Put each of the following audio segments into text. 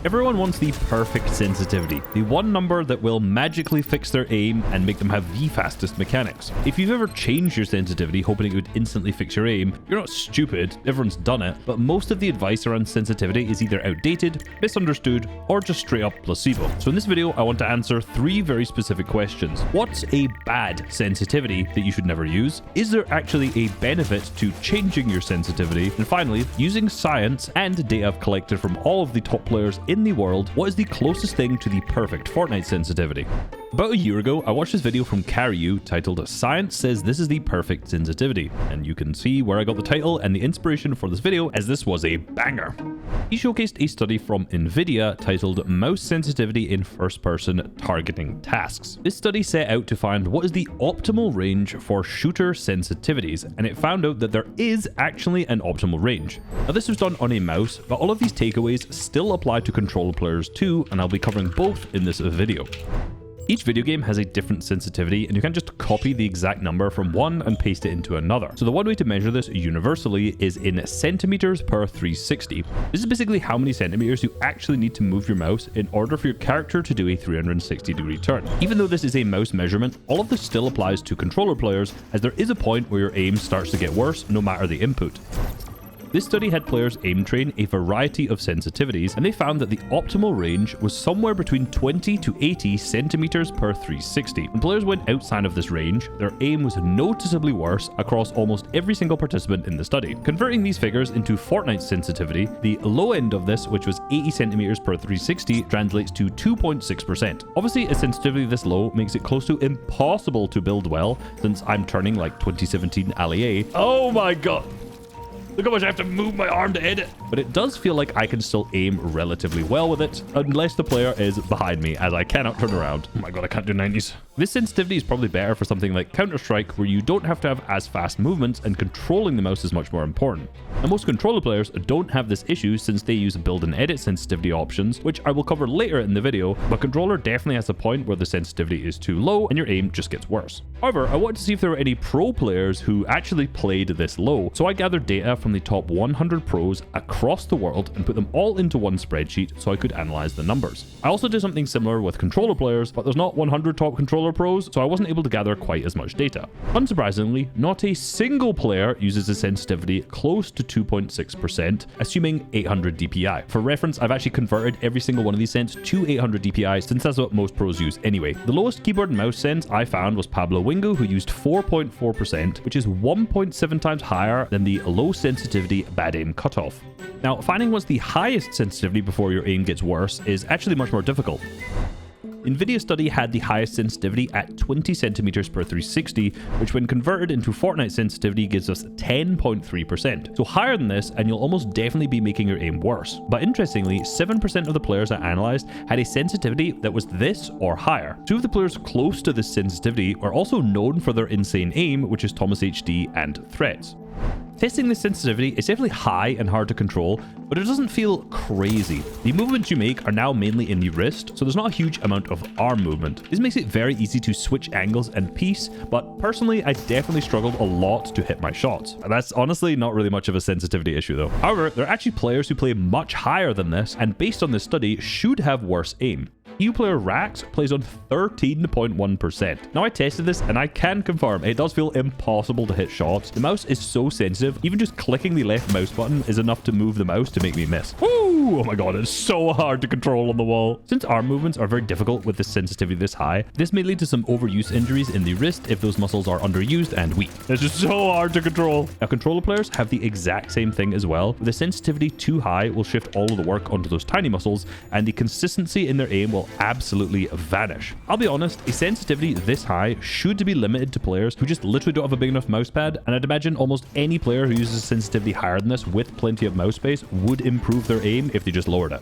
Everyone wants the perfect sensitivity, the one number that will magically fix their aim and make them have the fastest mechanics. If you've ever changed your sensitivity hoping it would instantly fix your aim, you're not stupid, everyone's done it, but most of the advice around sensitivity is either outdated, misunderstood, or just straight up placebo. So in this video, I want to answer 3 very specific questions. What's a bad sensitivity that you should never use? Is there actually a benefit to changing your sensitivity? And finally, using science and data I've collected from all of the top players in the world, what is the closest thing to the perfect Fortnite sensitivity? About a year ago, I watched this video from Caryu titled "Science Says This is the Perfect Sensitivity," and you can see where I got the title and the inspiration for this video, as this was a banger. He showcased a study from Nvidia titled "Mouse Sensitivity in First-Person Targeting Tasks." This study set out to find what is the optimal range for shooter sensitivities, and it found out that there is actually an optimal range. Now this was done on a mouse, but all of these takeaways still apply to controller players too, and I'll be covering both in this video. Each video game has a different sensitivity, and you can't just copy the exact number from one and paste it into another. So the one way to measure this universally is in centimeters per 360. This is basically how many centimeters you actually need to move your mouse in order for your character to do a 360-degree turn. Even though this is a mouse measurement, all of this still applies to controller players, as there is a point where your aim starts to get worse no matter the input. This study had players aim train a variety of sensitivities, and they found that the optimal range was somewhere between 20 to 80 centimeters per 360. When players went outside of this range, their aim was noticeably worse across almost every single participant in the study. Converting these figures into Fortnite sensitivity, the low end of this, which was 80 centimeters per 360, translates to 2.6%. Obviously, a sensitivity this low makes it close to impossible to build well, since I'm turning like 2017 Ali. Oh my god! Look how much I have to move my arm to edit. But it does feel like I can still aim relatively well with it, unless the player is behind me, as I cannot turn around. Oh my god, I can't do 90s. This sensitivity is probably better for something like Counter-Strike, where you don't have to have as fast movements, and controlling the mouse is much more important. Now, most controller players don't have this issue since they use build and edit sensitivity options, which I will cover later in the video, but controller definitely has a point where the sensitivity is too low and your aim just gets worse. However, I wanted to see if there were any pro players who actually played this low, so I gathered data from the top 100 pros across the world and put them all into one spreadsheet so I could analyze the numbers. I also did something similar with controller players, but there's not 100 top controller pros, so I wasn't able to gather quite as much data. Unsurprisingly, not a single player uses a sensitivity close to 2.6%, assuming 800 DPI. For reference, I've actually converted every single one of these cents to 800 DPI, since that's what most pros use anyway. The lowest keyboard and mouse sense I found was Pablo Wingo, who used 4.4%, which is 1.7 times higher than the low sensitivity bad aim cutoff. Now, finding what's the highest sensitivity before your aim gets worse is actually much more difficult. Nvidia study had the highest sensitivity at 20 centimeters per 360, which when converted into Fortnite sensitivity gives us 10.3%. So higher than this, and you'll almost definitely be making your aim worse. But interestingly, 7% of the players I analyzed had a sensitivity that was this or higher. 2 of the players close to this sensitivity are also known for their insane aim, which is Thomas HD and Threats. Testing this sensitivity is definitely high and hard to control, but it doesn't feel crazy. The movements you make are now mainly in the wrist, so there's not a huge amount of arm movement. This makes it very easy to switch angles and piece, but personally, I definitely struggled a lot to hit my shots. That's honestly not really much of a sensitivity issue though. However, there are actually players who play much higher than this, and based on this study, should have worse aim. EU player Rax plays on 13.1%. Now I tested this and I can confirm it does feel impossible to hit shots. The mouse is so sensitive, even just clicking the left mouse button is enough to move the mouse to make me miss. Woo! Oh my god, it's so hard to control on the wall. Since arm movements are very difficult with the sensitivity this high, this may lead to some overuse injuries in the wrist if those muscles are underused and weak. It's just so hard to control. Now controller players have the exact same thing as well. The sensitivity too high will shift all of the work onto those tiny muscles, and the consistency in their aim will absolutely vanish. I'll be honest, a sensitivity this high should be limited to players who just literally don't have a big enough mouse pad, and I'd imagine almost any player who uses sensitivity higher than this with plenty of mouse space would improve their aim if they just lowered it.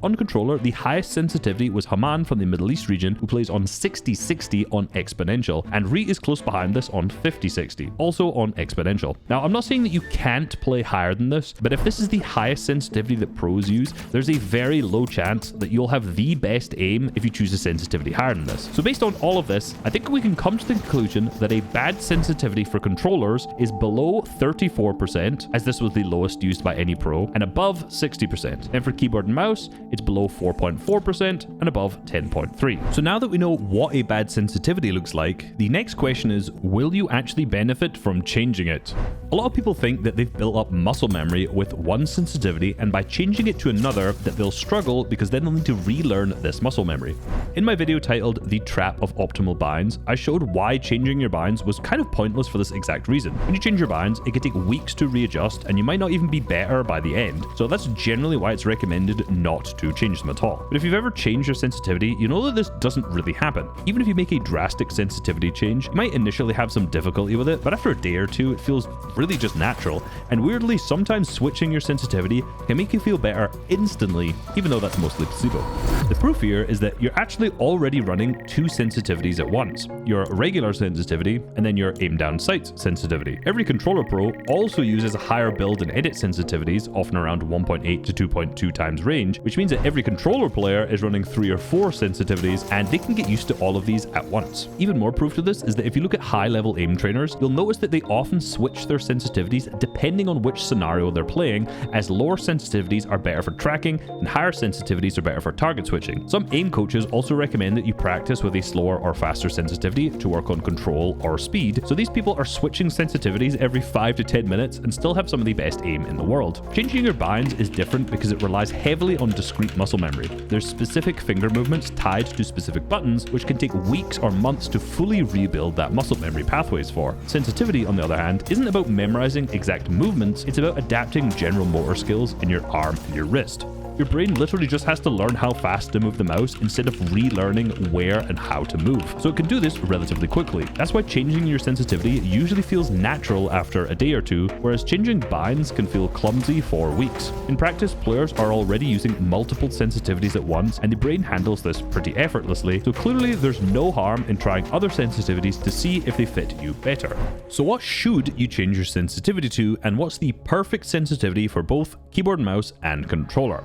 On controller, the highest sensitivity was Haman from the Middle East region, who plays on 60-60 on exponential, and Reet is close behind this on 50-60, also on exponential. Now, I'm not saying that you can't play higher than this, but if this is the highest sensitivity that pros use, there's a very low chance that you'll have the best aim if you choose a sensitivity higher than this. So based on all of this, I think we can come to the conclusion that a bad sensitivity for controllers is below 34%, as this was the lowest used by any pro, and above 60%. And for keyboard and mouse, it's below 4.4% and above 10.3. So now that we know what a bad sensitivity looks like, the next question is, will you actually benefit from changing it? A lot of people think that they've built up muscle memory with one sensitivity, and by changing it to another that they'll struggle because then they'll need to relearn this muscle memory. In my video titled The Trap of Optimal Binds, I showed why changing your binds was kind of pointless for this exact reason. When you change your binds, it can take weeks to readjust and you might not even be better by the end. So that's generally why it's recommended not to change them at all. But if you've ever changed your sensitivity, you know that this doesn't really happen. Even if you make a drastic sensitivity change, you might initially have some difficulty with it, but after a day or two, it feels really just natural. And weirdly, sometimes switching your sensitivity can make you feel better instantly, even though that's mostly placebo. The proof here is that you're actually already running two sensitivities at once, your regular sensitivity and then your aim down sights sensitivity. Every controller pro also uses a higher build and edit sensitivities, often around 1.8 to 2.2 times range, which means that every controller player is running 3 or 4 sensitivities and they can get used to all of these at once. Even more proof to this is that if you look at high level aim trainers, you'll notice that they often switch their sensitivities depending on which scenario they're playing, as lower sensitivities are better for tracking and higher sensitivities are better for target switching. Some aim coaches also recommend that you practice with a slower or faster sensitivity to work on control or speed, so these people are switching sensitivities every 5 to 10 minutes and still have some of the best aim in the world. Changing your binds is different because it relies heavily on discrete muscle memory. There's specific finger movements tied to specific buttons, which can take weeks or months to fully rebuild that muscle memory pathways for. Sensitivity, on the other hand, isn't about memorizing exact movements, it's about adapting general motor skills in your arm and your wrist. Your brain literally just has to learn how fast to move the mouse instead of relearning where and how to move. So it can do this relatively quickly. That's why changing your sensitivity usually feels natural after a day or two, whereas changing binds can feel clumsy for weeks. In practice, players are already using multiple sensitivities at once, and the brain handles this pretty effortlessly, so clearly there's no harm in trying other sensitivities to see if they fit you better. So what should you change your sensitivity to, and what's the perfect sensitivity for both keyboard and mouse and controller?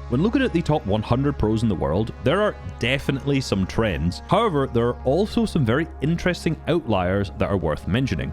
When looking at the top 100 pros in the world, there are definitely some trends. However, there are also some very interesting outliers that are worth mentioning.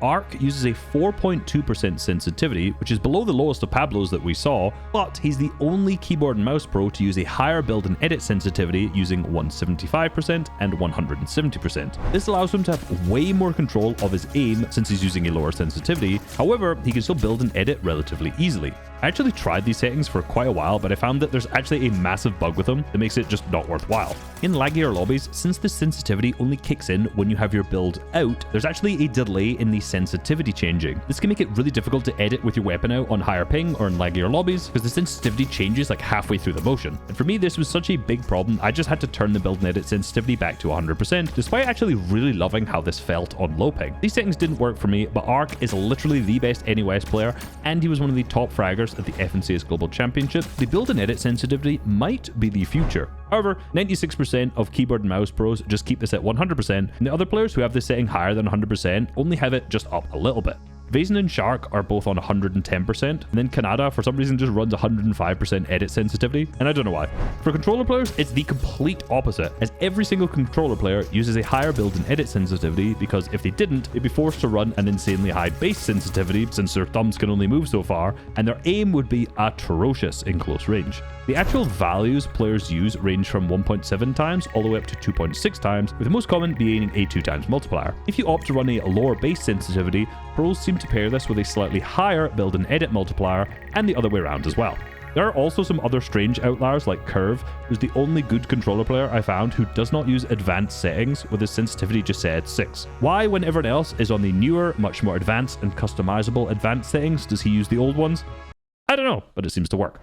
Ark uses a 4.2% sensitivity, which is below the lowest of Pablo's that we saw, but he's the only keyboard and mouse pro to use a higher build and edit sensitivity using 175% and 170%. This allows him to have way more control of his aim since he's using a lower sensitivity. However, he can still build and edit relatively easily. I actually tried these settings for quite a while, but I found that there's actually a massive bug with them that makes it just not worthwhile. In laggier lobbies, since the sensitivity only kicks in when you have your build out, there's actually a delay in the sensitivity changing. This can make it really difficult to edit with your weapon out on higher ping or in laggier lobbies because the sensitivity changes like halfway through the motion. And for me, this was such a big problem, I just had to turn the build and edit sensitivity back to 100%, despite actually really loving how this felt on low ping. These settings didn't work for me, but Ark is literally the best NOS player, and he was one of the top fraggers at the FNCS Global Championship. The build and edit sensitivity might be the future. However, 96% of keyboard and mouse pros just keep this at 100%, and the other players who have this setting higher than 100% only have it just up a little bit. Vazen and Shark are both on 110%, and then Canada for some reason just runs 105% edit sensitivity, and I don't know why. For controller players, it's the complete opposite, as every single controller player uses a higher build and edit sensitivity because if they didn't, they'd be forced to run an insanely high base sensitivity since their thumbs can only move so far, and their aim would be atrocious in close range. The actual values players use range from 1.7 times all the way up to 2.6 times, with the most common being a 2 times multiplier. If you opt to run a lower base sensitivity, pros seem to pair this with a slightly higher build and edit multiplier, and the other way around as well. There are also some other strange outliers like Curve, who's the only good controller player I found who does not use advanced settings with his sensitivity just set at 6. Why, when everyone else is on the newer, much more advanced and customizable advanced settings, does he use the old ones? I don't know, but it seems to work.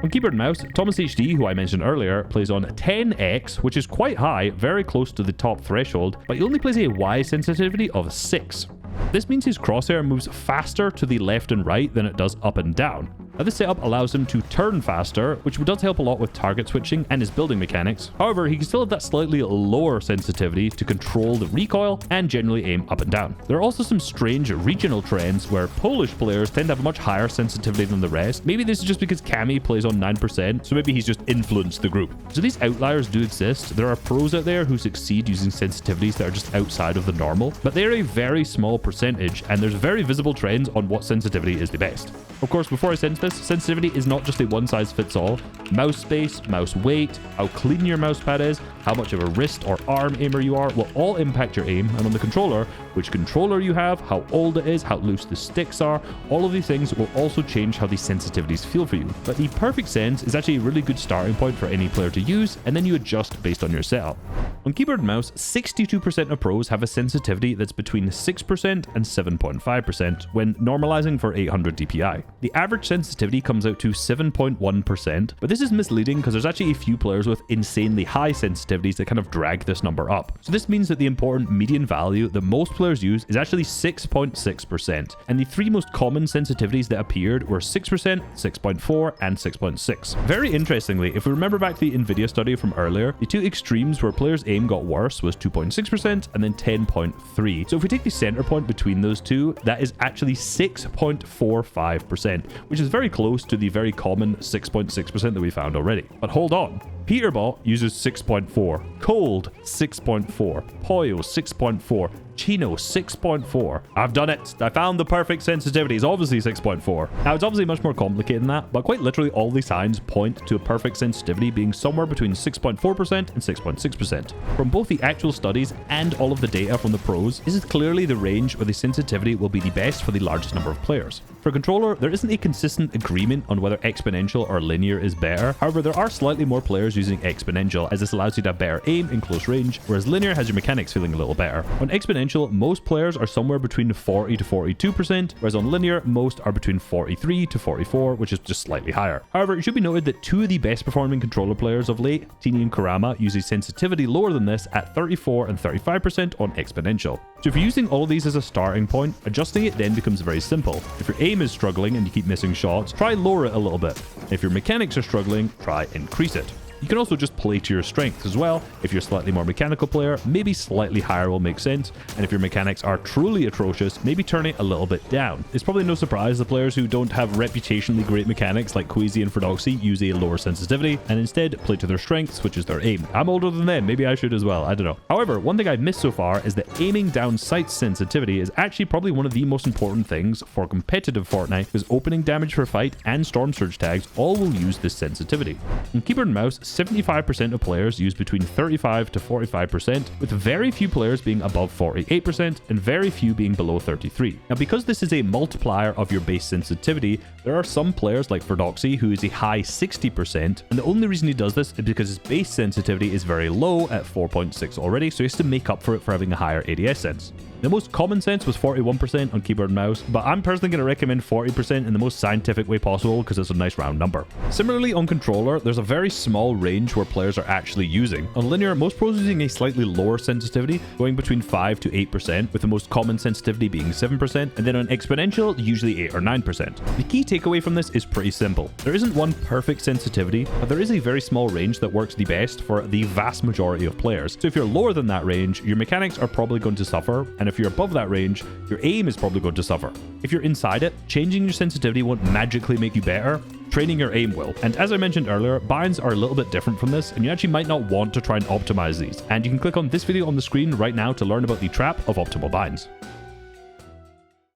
On keyboard and mouse, Thomas HD, who I mentioned earlier, plays on 10x, which is quite high, very close to the top threshold, but he only plays a Y sensitivity of 6. This means his crosshair moves faster to the left and right than it does up and down. Now, this setup allows him to turn faster, which does help a lot with target switching and his building mechanics. However, he can still have that slightly lower sensitivity to control the recoil and generally aim up and down. There are also some strange regional trends where Polish players tend to have a much higher sensitivity than the rest. Maybe this is just because Cammy plays on 9%, so maybe he's just influenced the group. So these outliers do exist. There are pros out there who succeed using sensitivities that are just outside of the normal, but they are a very small percentage, and there's very visible trends on what sensitivity is the best. Of course, before I send this, sensitivity is not just a one-size-fits-all. Mouse space, mouse weight, how clean your mouse pad is, how much of a wrist or arm aimer you are will all impact your aim, and on the controller, which controller you have, how old it is, how loose the sticks are, all of these things will also change how these sensitivities feel for you. But the perfect sense is actually a really good starting point for any player to use, and then you adjust based on your setup. On keyboard and mouse, 62% of pros have a sensitivity that's between 6% and 7.5% when normalizing for 800 DPI. The average sensitivity comes out to 7.1%, but this is misleading because there's actually a few players with insanely high sensitivities that kind of drag this number up. So this means that the important median value that most players use is actually 6.6%, and the three most common sensitivities that appeared were 6%, 6.4, and 6.6. Very interestingly, if we remember back to the NVIDIA study from earlier, the two extremes where players' aim got worse was 2.6% and then 10.3. So if we take the center point between those two, that is actually 6.45%, which is very close to the very common 6.6% that we found already. But hold on. Peterbot uses 6.4, Cold 6.4, Poyo 6.4, Chino 6.4. I've done it. I found the perfect sensitivity. It's obviously 6.4. Now, it's obviously much more complicated than that, but quite literally all the signs point to a perfect sensitivity being somewhere between 6.4% and 6.6%. From both the actual studies and all of the data from the pros, this is clearly the range where the sensitivity will be the best for the largest number of players. For controller, there isn't a consistent agreement on whether exponential or linear is better. However, there are slightly more players using exponential, as this allows you to have better aim in close range, whereas linear has your mechanics feeling a little better. On exponential, most players are somewhere between 40 to 42%, whereas on linear, most are between 43 to 44, which is just slightly higher. However, it should be noted that two of the best performing controller players of late, Tini and Kurama, use a sensitivity lower than this at 34 and 35% on exponential. So if you're using all of these as a starting point, adjusting it then becomes very simple. If your aim is struggling and you keep missing shots, try lower it a little bit. If your mechanics are struggling, try increase it. You can also just play to your strengths as well. If you're a slightly more mechanical player, maybe slightly higher will make sense. And if your mechanics are truly atrocious, maybe turn it a little bit down. It's probably no surprise the players who don't have reputationally great mechanics like Queasy and Fordoxy use a lower sensitivity and instead play to their strengths, which is their aim. I'm older than them, maybe I should as well, I don't know. However, one thing I've missed so far is that aiming down sight sensitivity is actually probably one of the most important things for competitive Fortnite, because opening damage per fight and storm surge tags all will use this sensitivity. On keyboard and mouse, 75% of players use between 35 to 45%, with very few players being above 48% and very few being below 33. Now, because this is a multiplier of your base sensitivity, there are some players like Fordoxy who is a high 60%, and the only reason he does this is because his base sensitivity is very low at 4.6 already, so he has to make up for it for having a higher ADS sense. The most common sense was 41% on keyboard and mouse, but I'm personally going to recommend 40% in the most scientific way possible because it's a nice round number. Similarly, on controller, there's a very small range where players are actually using. On linear, most pros are using a slightly lower sensitivity, going between 5 to 8%, with the most common sensitivity being 7%, and then on exponential, usually 8 or 9%. The key takeaway from this is pretty simple. There isn't one perfect sensitivity, but there is a very small range that works the best for the vast majority of players. So if you're lower than that range, your mechanics are probably going to suffer, and if you're above that range, your aim is probably going to suffer. If you're inside it, changing your sensitivity won't magically make you better. Training your aim will. And as I mentioned earlier, binds are a little bit different from this, and you actually might not want to try and optimize these. And you can click on this video on the screen right now to learn about the trap of optimal binds.